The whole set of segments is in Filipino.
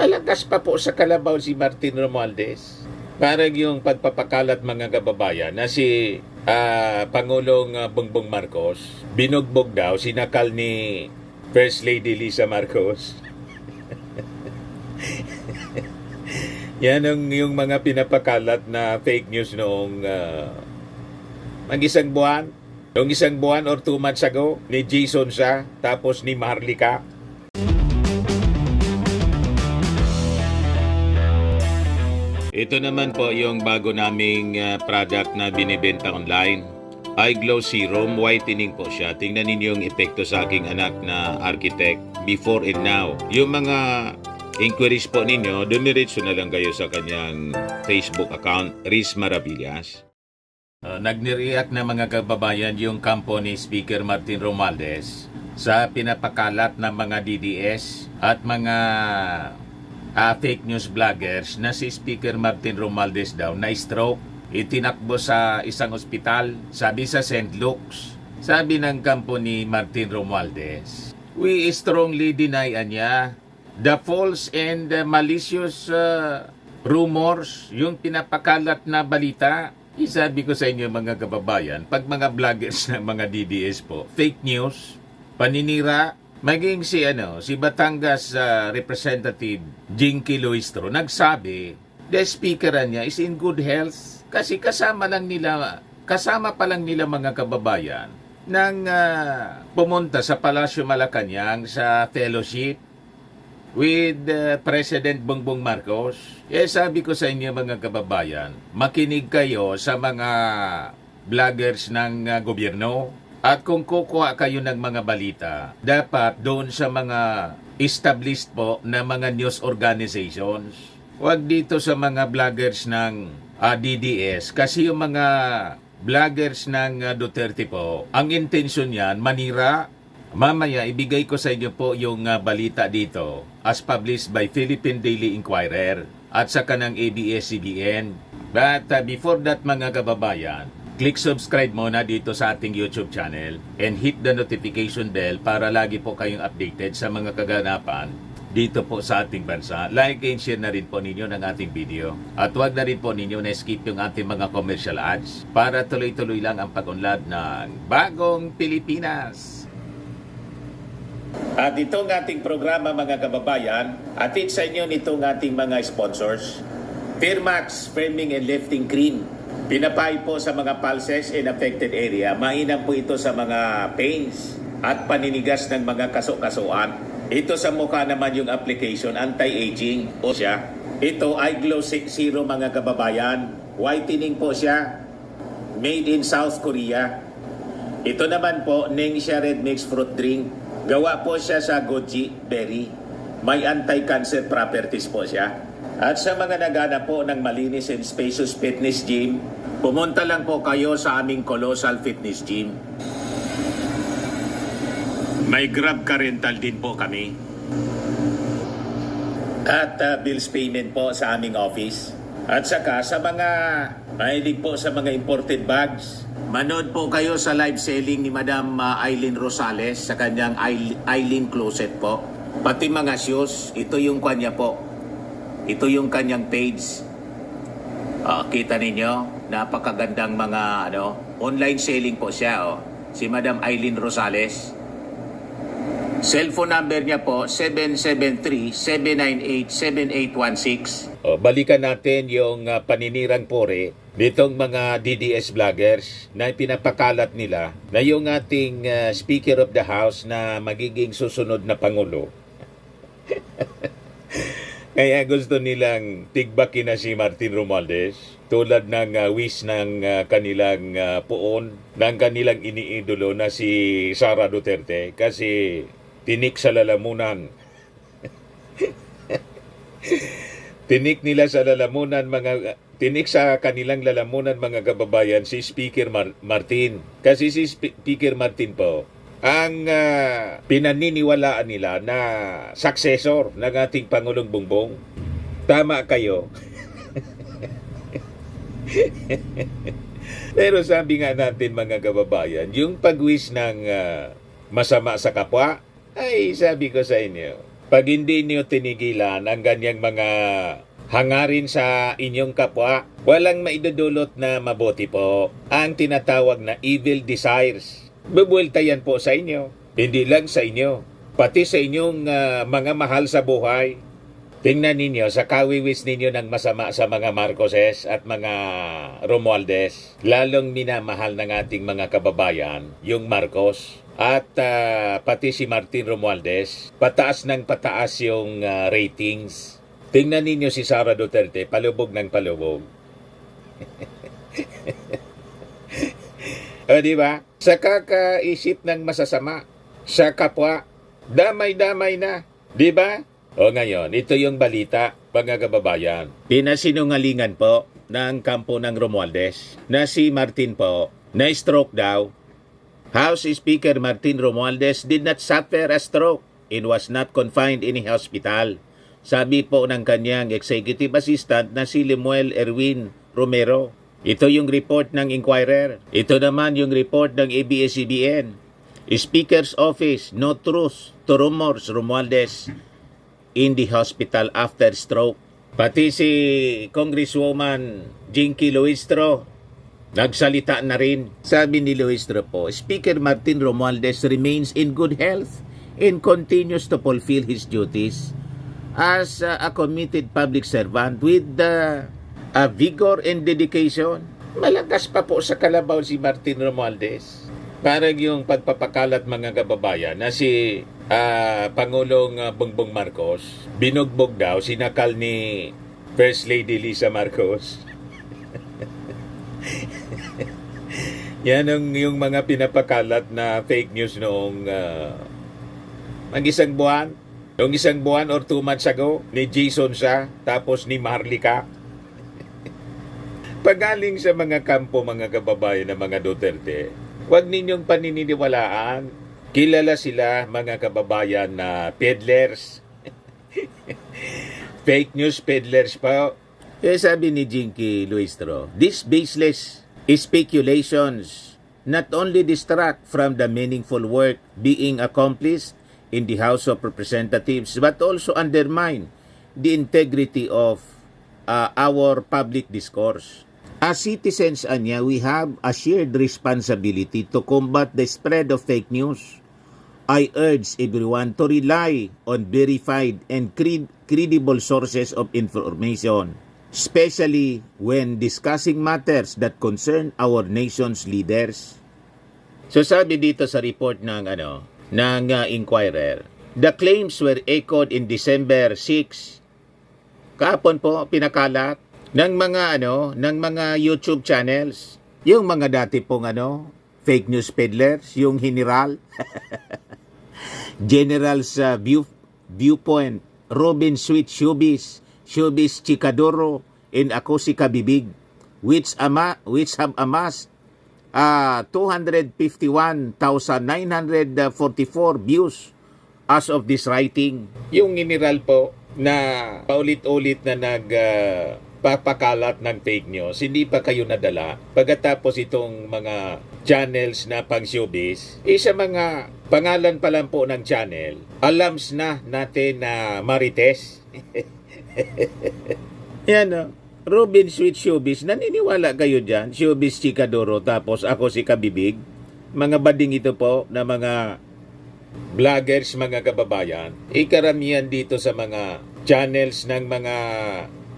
malakas pa po sa kalabaw si Martin Romualdez. Parang yung pagpapakalat mga kababayan na si Pangulong Bongbong Marcos, binugbog daw, sinakal ni First Lady Lisa Marcos. Yan yung mga pinapakalat na fake news noong mag-isang buwan. Noong isang buwan or 2 months ago, ni Jason siya, tapos ni Maharlika. Ito naman po yung bago naming product na binibenta online. iGlow Serum, whitening po siya. Tingnan ninyo yung epekto sa aking anak na architect before and now. Yung mga inquiries po ninyo, dumiretso na lang kayo sa kanyang Facebook account, Riz Maravillas. Nagnireact na mga kababayan yung kampo ni Speaker Martin Romualdez sa pinapakalat ng mga DDS at mga fake news vloggers na si Speaker Martin Romualdez daw na stroke, itinakbo sa isang ospital, sabi sa St. Luke's. Sabi ng kampo ni Martin Romualdez, we strongly deny niya the false and malicious rumors, yung pinapakalat na balita. Isabi ko sa inyo mga kababayan, pag mga vloggers ng mga DDS po, fake news, paninira, maging si Batangas Representative Jinky Luistro nagsabi, the speaker niya is in good health kasi kasama pa lang nila mga kababayan nang pumunta sa Palasyo Malacanang sa fellowship with President Bongbong Marcos. Sabi ko sa inyo mga kababayan, makinig kayo sa mga vloggers ng gobyerno. At kung kukuha kayo ng mga balita, dapat doon sa mga established po na mga news organizations. Huwag dito sa mga vloggers ng DDS. Kasi yung mga vloggers ng Duterte po, ang intensyon yan, manira. Mamaya, ibigay ko sa inyo po yung balita dito as published by Philippine Daily Inquirer at sa kanang ABS-CBN. But before that mga kababayan, click subscribe muna dito sa ating YouTube channel and hit the notification bell para lagi po kayong updated sa mga kaganapan dito po sa ating bansa. Like and share na rin po ninyo ng ating video. At huwag na rin po ninyo na-skip yung ating mga commercial ads para tuloy-tuloy lang ang pag-unlad ng Bagong Pilipinas. At itong ating programa mga kababayan, atid sa inyo nitong ating mga sponsors. Firmax Firming and Lifting Cream. Pinapay po sa mga pulses in affected area. Mainam po ito sa mga pains at paninigas ng mga kaso-kasuan. Ito sa mukha naman yung application, anti-aging po siya. Ito iGlow Serum mga kababayan. Whitening po siya. Made in South Korea. Ito naman po, Ningxia Red Mix Fruit Drink. Gawa po siya sa goji berry. May anti-cancer properties po siya. At sa mga nagana po ng malinis and spacious fitness gym, pumunta lang po kayo sa aming Colossal Fitness Gym. May Grab car rental din po kami. At bills payment po sa aming office. At saka sa mga mahilig po sa mga imported bags, manood po kayo sa live selling ni Madam Aileen Rosales sa kanyang Aileen Closet po. Pati mga shoes, ito yung kanya po. Ito yung kanyang page. Kita ninyo, napakagandang mga online selling po siya. Si Madam Aileen Rosales. Cellphone number niya po, 773-798-7816. Balikan natin yung paninirang pore nitong mga DDS vloggers na pinapakalat nila na yung ating Speaker of the House na magiging susunod na Pangulo. Kaya gusto nilang tigbakin na si Martin Romualdez tulad ng wish ng kanilang poon, ng kanilang iniidolo na si Sara Duterte kasi tinik sa lalamunan. Tinik sa kanilang lalamunan mga kababayan si Speaker Martin. Kasi si Speaker Martin po ang pinaniniwalaan nila na successor ng ating Pangulong Bongbong. Tama kayo. Pero sabi nga natin mga kababayan, yung pag-wish ng masama sa kapwa, ay sabi ko sa inyo, Pag hindi niyo tinigilan ang ganyang mga hangarin sa inyong kapwa, walang maidudulot na mabuti po. Ang tinatawag na evil desires. Bubuelta yan po sa inyo. Hindi lang sa inyo, pati sa inyong mga mahal sa buhay. Tingnan ninyo sa kawiwis ninyo ng masama sa mga Marcoses at mga Romualdez. Lalong minamahal ng ating mga kababayan, yung Marcos. At pati si Martin Romualdez, pataas ng pataas yung ratings. Tingnan ninyo si Sara Duterte, palubog ng palubog. O diba? Sa kakaisip ng masasama, sa kapwa, damay-damay na. Diba? O ngayon, ito yung balita, mga kababayan. Pinasinungalingan po ng kampo ng Romualdez na si Martin po, na-stroke daw. House Speaker Martin Romualdez did not suffer a stroke and was not confined in a hospital. Sabi po ng kanyang executive assistant na si Lemuel Erwin Romero. Ito yung report ng Inquirer. Ito naman yung report ng ABS-CBN. Speaker's Office, no truth to rumors, Romualdez in the hospital after stroke. Pati si Congresswoman Jinky Luistro, nagsalita na rin. Sabi ni Luistro po, Speaker Martin Romualdez remains in good health and continues to fulfill his duties as a committed public servant with a vigor and dedication. Malakas pa po sa kalabaw si Martin Romualdez. Parang yung pagpapakalat mga kababayan na si Pangulong Bongbong Marcos, binugbog daw, sinakal ni First Lady Lisa Marcos. Yan yung mga pinapakalat na fake news noong isang buwan. Noong isang buwan or 2 months ago, ni Jason siya, tapos ni Marlica. Pagaling sa mga kampo, mga kababayan ng mga Duterte, huwag ninyong paniniwalaan. Kilala sila, mga kababayan, na peddlers. Fake news peddlers pa. Kaya sabi ni Jinky Luistro, these baseless speculations not only distract from the meaningful work being accomplished in the House of Representatives but also undermine the integrity of our public discourse. As citizens, anya, we have a shared responsibility to combat the spread of fake news. I urge everyone to rely on verified and credible sources of information, especially when discussing matters that concern our nation's leaders. So sabi dito sa report ng Inquirer, the claims were echoed in December 6. Kahapon po pinakalat ng mga YouTube channels, yung mga dati pong fake news peddlers, yung General General's Viewpoint, Robin Sweet Showbiz Chikadoro, and Ako si Kabibig, which have amassed 251,944 views as of this writing. Yung General po na paulit-ulit na papakalat ng fake news, hindi pa kayo nadala. Pagkatapos itong mga channels na pang showbiz, isa mga pangalan pa lang po ng channel, alams na natin na Marites. Yan Robin Sweet Showbiz, naniniwala kayo dyan? Showbiz Chikadoro, tapos Ako si Kabibig. Mga bading ito po na mga vloggers, mga kababayan. Ikaramihan dito sa mga channels ng mga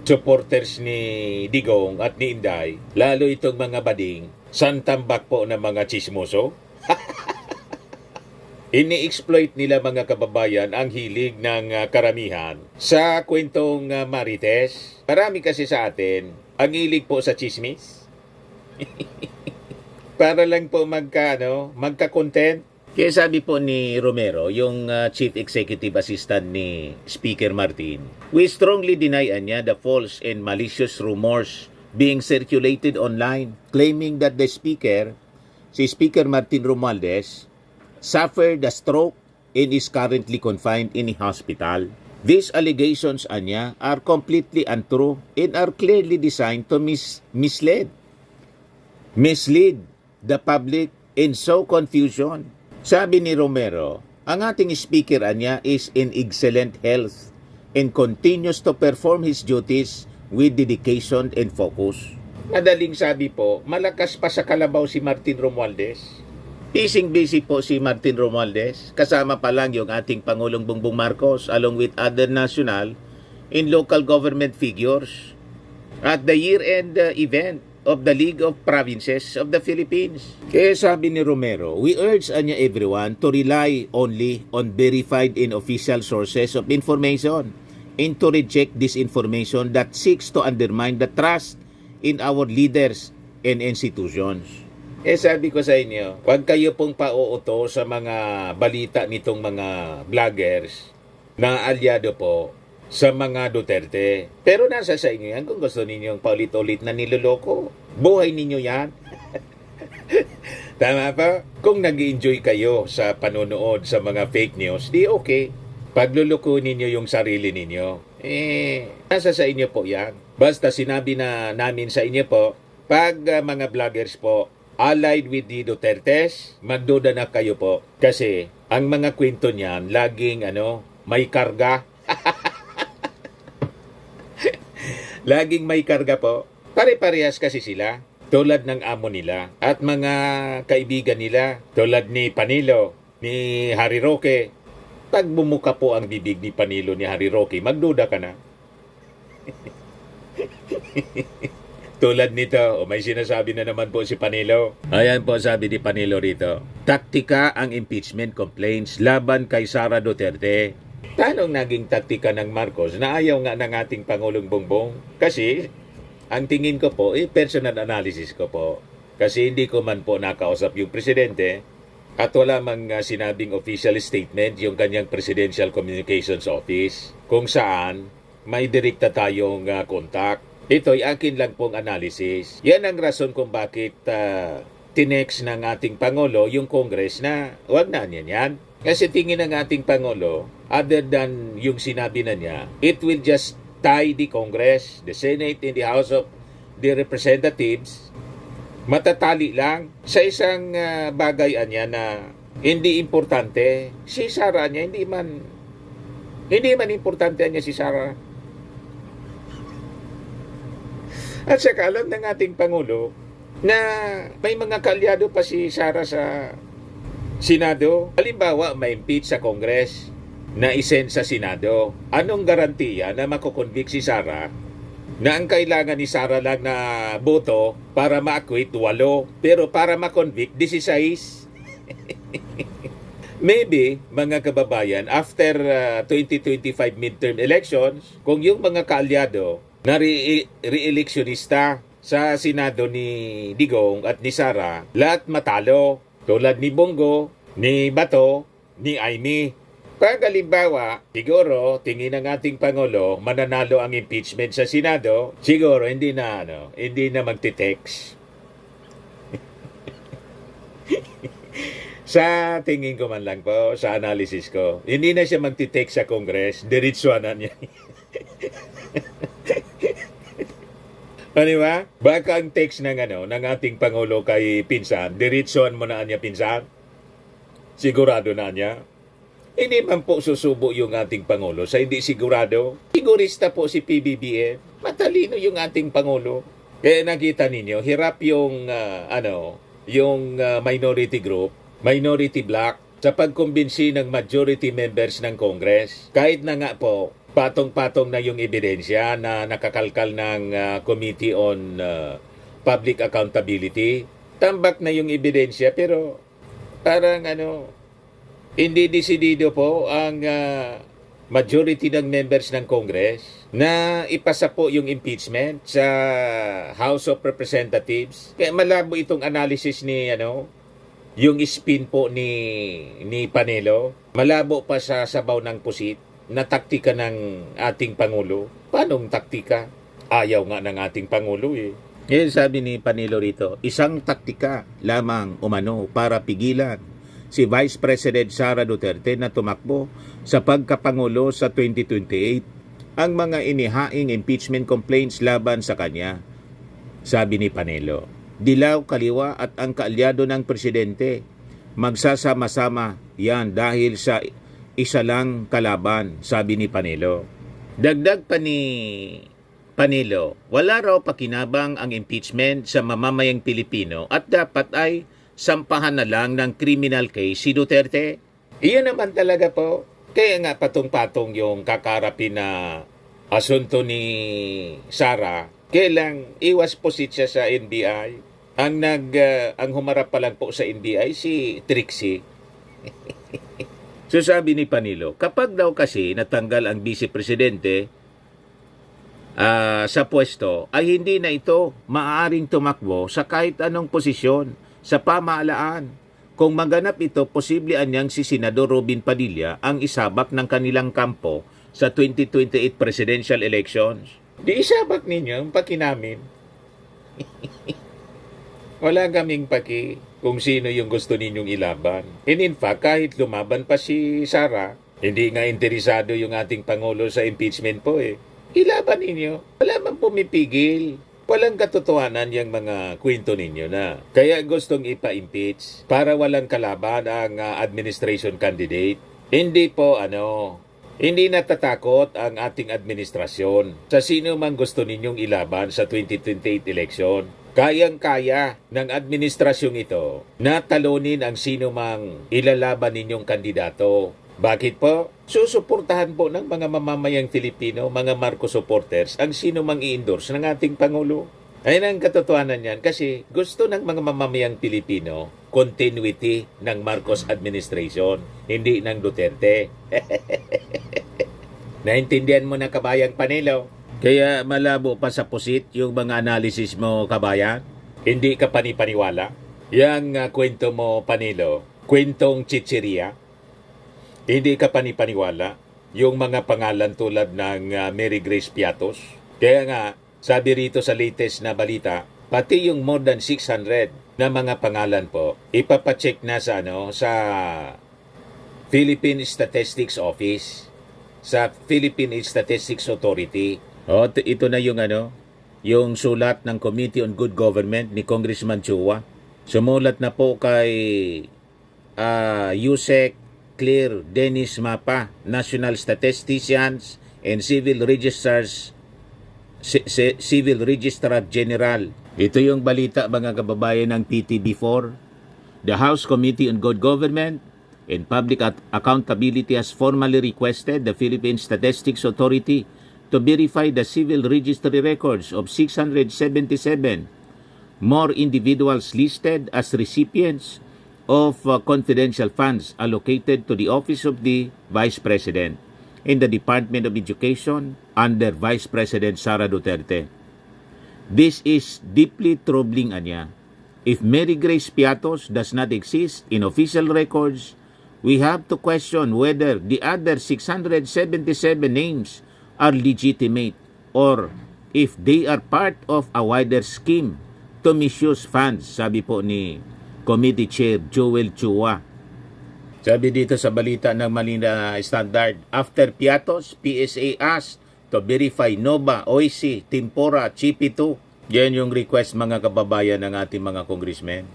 supporters ni Digong at ni Inday, lalo itong mga bading, santambak po ng mga chismoso. Ini-exploit nila, mga kababayan, ang hilig ng karamihan sa kwentong Marites. Marami kasi sa atin ang hilig po sa chismis. Para lang po magka-content. Kaya sabi po ni Romero, yung Chief Executive Assistant ni Speaker Martin, we strongly deny the false and malicious rumors being circulated online, claiming that the Speaker, si Speaker Martin Romualdez, suffered a stroke and is currently confined in a hospital. These allegations, are completely untrue and are clearly designed to mislead the public and sow confusion. Sabi ni Romero, Ang ating speaker anya is in excellent health and continues to perform his duties with dedication and focus. Madaling sabi po, malakas pa sa kalabaw si Martin Romualdez. Busy po si Martin Romualdez. Kasama pa lang yung ating Pangulong Bongbong Marcos along with other national and local government figures at the year-end event of the League of Provinces of the Philippines. Kaya sabi ni Romero, we urge anya everyone to rely only on verified and official sources of information and to reject disinformation that seeks to undermine the trust in our leaders and institutions. Sabi ko sa inyo, huwag kayo pong pauuto sa mga balita nitong mga vloggers na alyado po sa mga Duterte. Pero nasa sa inyo yan kung gusto ninyong paulit-ulit na niloloko. Buhay ninyo yan. Tama pa? Kung nag-enjoy kayo sa panonood sa mga fake news, di okay. Pagluluko ninyo yung sarili ninyo. Nasa sa inyo po yan. Basta sinabi na namin sa inyo po, pag mga vloggers po, allied with the Dutertes, magduda na kayo po. Kasi ang mga kwento niyan, laging may karga. Laging may karga po. Pare-parehas kasi sila. Tulad ng amo nila at mga kaibigan nila. Tulad ni Panilo, ni Harry Roque. Pag bumuka po ang bibig ni Panilo ni Harry Roque, magduda ka na. Tulad nito, may sinasabi na naman po si Panilo. Ayan po sabi ni Panilo rito. Taktika ang impeachment complaints laban kay Sara Duterte. Tanong naging taktika ng Marcos na ayaw nga ng ating Pangulong Bongbong? Kasi, ang tingin ko po, personal analysis ko po. Kasi hindi ko man po nakausap yung presidente at wala mang sinabing official statement yung kanyang Presidential Communications Office kung saan may direkta tayong contact. Ito'y akin lang pong analysis. Yan ang rason kung bakit tinext ng ating Pangulo yung Congress na wag na niyan yan. Kasi tingin ng ating Pangulo, other than yung sinabi na niya, it will just tie the Congress, the Senate, and the House of the Representatives. Matatali lang sa isang bagay niya na hindi importante. Si Sara niya, hindi man importante niya si Sara. At saka alam ng ating Pangulo na may mga kalyado pa si Sara sa Senado. Halimbawa, may impeach sa Congress na isend sa Senado. Anong garantiya na makukonvict si Sara na ang kailangan ni Sara lang na boto para ma-acquit 8, pero para ma-convict 16? Maybe, mga kababayan, after 2025 midterm elections, kung yung mga kaalyado na re-electionista sa Senado ni Digong at ni Sara, lahat matalo. Tulad ni Bongo, ni Bato, ni Aimee. Pag halimbawa, siguro, tingin ng ating Pangulo, mananalo ang impeachment sa Senado, siguro hindi na magtitext. Sa tingin ko man lang po, sa analysis ko, hindi na siya magtitext sa Congress, diretsuan na niya. Ano ba? Baka ang text ng ating Pangulo kay pinsan, diretsuan mo na niya pinsan? Sigurado na niya? Hindi man po susubo yung ating Pangulo sa hindi sigurado. Sigurista po si PBBM. Matalino yung ating Pangulo. Kaya nakita ninyo, hirap yung, minority group, minority bloc, sa pagkumbinsi ng majority members ng Congress. Kahit na nga po, patong-patong na yung ebidensya na nakakalkal ng Committee on Public Accountability. Tambak na yung ebidensya pero parang hindi desidido po ang majority ng members ng Congress na ipasa po yung impeachment sa House of Representatives. Kaya malabo itong analysis ni yung spin po ni Panelo. Malabo pa sa sabaw ng pusit na taktika ng ating Pangulo. Paanong taktika? Ayaw nga ng ating Pangulo eh. Ngayon sabi ni Panelo rito, isang taktika lamang umano para pigilan si Vice President Sara Duterte na tumakbo sa pagkapangulo sa 2028 ang mga inihaing impeachment complaints laban sa kanya. Sabi ni Panelo, dilaw, kaliwa at ang kaalyado ng presidente magsasama-sama yan dahil sa isa lang kalaban, sabi ni Panelo. Dagdag pa ni Panelo, wala raw pakinabang ang impeachment sa mamamayang Pilipino at dapat ay sampahan na lang ng criminal case si Duterte. Iyon naman talaga po. Kaya nga patong-patong yung kakarapin na asunto ni Sara. Kailang iwas po siya sa NBI. Ang humarap pa lang po sa NBI si Trixie. So sabi ni Panilo, kapag daw kasi natanggal ang Vice Presidente sa pwesto, ay hindi na ito maaaring tumakbo sa kahit anong posisyon sa pamahalaan. Kung maganap ito, posible anyang si Senador Robin Padilla ang isabak ng kanilang kampo sa 2028 presidential elections. Di isabak ninyo ang paki namin. Wala kaming paki kung sino yung gusto ninyong ilaban. And in fact, kahit lumaban pa si Sara, hindi nga interesado yung ating Pangulo sa impeachment po eh. Ilaban ninyo. Wala man pumipigil. Walang katotohanan yung mga kwento ninyo na. Kaya gustong ipa-impeach para walang kalaban ang administration candidate. Hindi po hindi natatakot ang ating administrasyon sa sino man gusto ninyong ilaban sa 2028 election. Kayang-kaya ng administrasyong ito na talunin ang sino mang ilalaban ninyong kandidato. Bakit po? Susuportahan po ng mga mamamayang Filipino, mga Marcos supporters, ang sino mang i-endorse ng ating Pangulo. Ayun ang katotohanan yan kasi gusto ng mga mamamayang Pilipino continuity ng Marcos administration, hindi ng Duterte. Naintindihan mo na kabayang Panelo? Kaya malabo pa sa pusit yung mga analysis mo, kabayan? Hindi ka panipaniwala? Yang kwento mo, Panelo, kwentong chichiria? Hindi ka panipaniwala yung mga pangalan tulad ng Mary Grace Piatos? Kaya nga, sabi rito sa latest na balita, pati yung more than 600 na mga pangalan po, ipapacheck na sa Philippine Statistics Office, sa Philippine Statistics Authority. Ito na yung sulat ng Committee on Good Government ni Congressman Chua. Sumulat na po kay Yusek Clear Dennis Mapa, National Statisticians and Civil Registrar General. Ito yung balita mga kababayan ng PTB4. The House Committee on Good Government and Public Accountability has formally requested the Philippine Statistics Authority to verify the civil registry records of 677 more individuals listed as recipients of confidential funds allocated to the Office of the Vice President in the Department of Education under Vice President Sara Duterte. This is deeply troubling, anya. If Mary Grace Piatos does not exist in official records, we have to question whether the other 677 names are legitimate or if they are part of a wider scheme to misuse funds, sabi po ni Committee Chair Joel Chua. Sabi dito sa balita ng Manila Standard, after Piatos, PSA asked to verify Nova, Oishi, Tempora, Chipito. Yan yung request mga kababayan ng ating mga congressmen.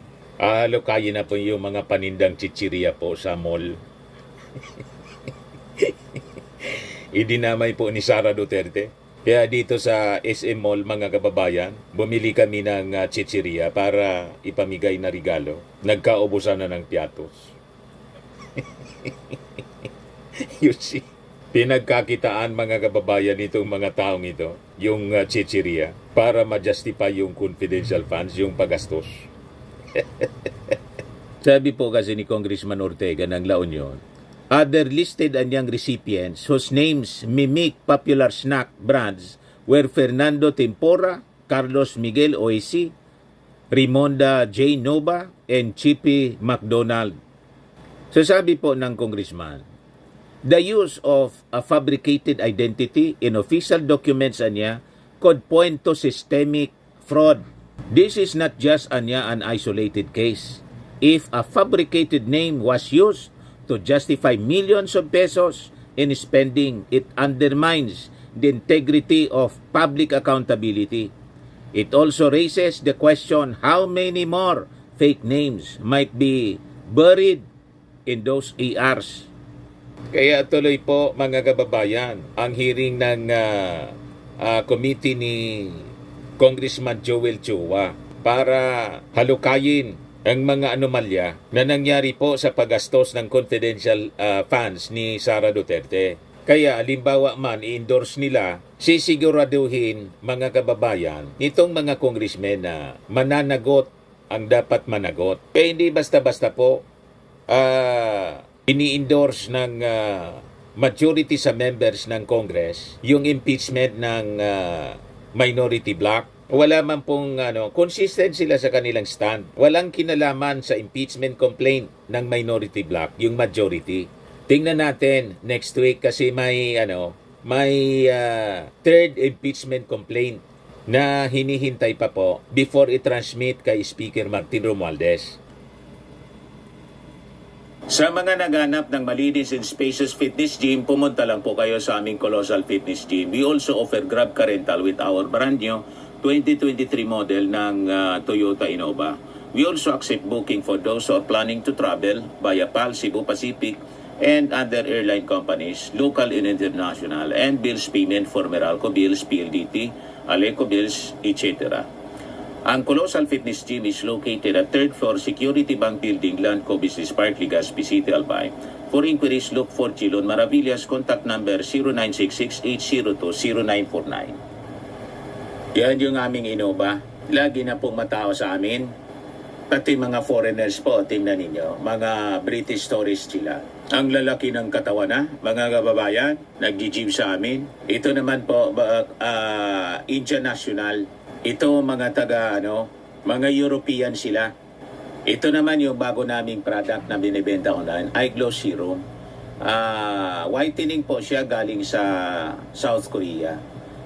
Lokayin na po yung mga panindang chichiria po sa mall. Idinamay po ni Sara Duterte. Kaya dito sa SM Mall mga kababayan, bumili kami ng chichiria para ipamigay na regalo. Nagkaubusan na ng Piatos. You see, pinagkakitaan mga kababayan itong mga taong ito, yung chichiria, para ma-justify yung confidential funds, yung pagastos. Sabi po kasi ni Congressman Ortega ng La Union, other listed anyang recipients whose names mimic popular snack brands were Fernando Tempora, Carlos Miguel Oishi, Rimonda J. Nova, and Chippy McDonald. So sabi po ng congressman, the use of a fabricated identity in official documents could point to systemic fraud. This is not just an isolated case. If a fabricated name was used to justify millions of pesos in spending, it undermines the integrity of public accountability. It also raises the question how many more fake names might be buried in those ERs. Kaya tuloy po mga kababayan, ang hearing ng committee ni Congressman Joel Chua para halukayin ang mga anomalya na nangyari po sa paggastos ng confidential funds ni Sara Duterte. Kaya halimbawa man i-endorse nila, sisiguraduhin mga kababayan nitong mga congressmen na mananagot ang dapat managot. Kaya hindi basta-basta po ini-endorse ng majority sa members ng Congress yung impeachment ng minority bloc. Wala man pong consistent sila sa kanilang stand. Walang kinalaman sa impeachment complaint ng minority bloc, yung majority. Tingnan natin next week kasi may third impeachment complaint na hinihintay pa po before i-transmit kay Speaker Martin Romualdez. Sa mga naghanap ng malinis and spacious fitness gym, pumunta lang po kayo sa aming Colossal Fitness Gym. We also offer Grab Car Rental with our brand new 2023 model ng Toyota Innova. We also accept booking for those who are planning to travel via PAL, Cebu Pacific, and other airline companies, local and international, and bills payment for Meralco Bills, PLDT, Aleco Bills, etc. Ang Colossal Fitness Gym is located at 3rd floor Security Bank Building, Landco Business Park, Legazpi City, Albay. For inquiries, look for Chilon Maravillas. Contact number 0966-802-0949. Yan yung aming Innova. Lagi na pong matao sa amin. Pati mga foreigners po, tingnan ninyo, mga British tourists sila. Ang lalaki ng katawan na, mga kababayan, nag-gym sa amin. Ito naman po, Indian National. Ito mga mga European sila. Ito naman yung bago naming product na binibenta online, iGlow Serum. Whitening po siya galing sa South Korea.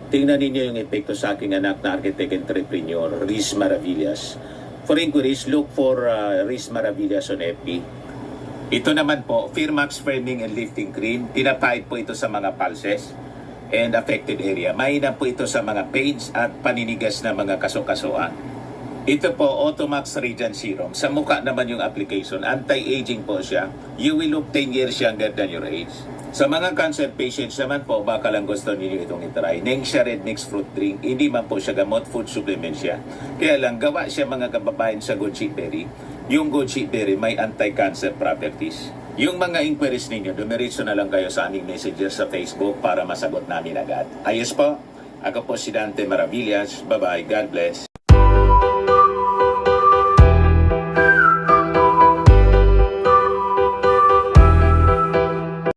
Tingnan ninyo yung epekto sa aking anak na architect entrepreneur, Riz Maravillas. For inquiries, look for Riz Maravillas on FB. Ito naman po, Firmax Firming and Lifting Cream. Pinapahid po ito sa mga pulses and affected area. Mainam po ito sa mga pains at paninigas na mga kasukasuan. Ito po, Automax Radiant Serum. Sa mukha naman yung application. Anti-aging po siya. You will look 10 years younger than your age. Sa mga cancer patients naman po, baka lang gusto niyo itong itry. Nengxia Red Mix Fruit Drink. Hindi man po siya gamot, food supplement siya. Kaya lang, gawa siya mga kababayan sa goji berry. Yung goji berry may anti-cancer properties. Yung mga inquiries ninyo, dumiretso na lang kayo sa aming messenger sa Facebook para masagot namin agad. Ayos po. Ako po si Dante Maravillas. Bye-bye. God bless.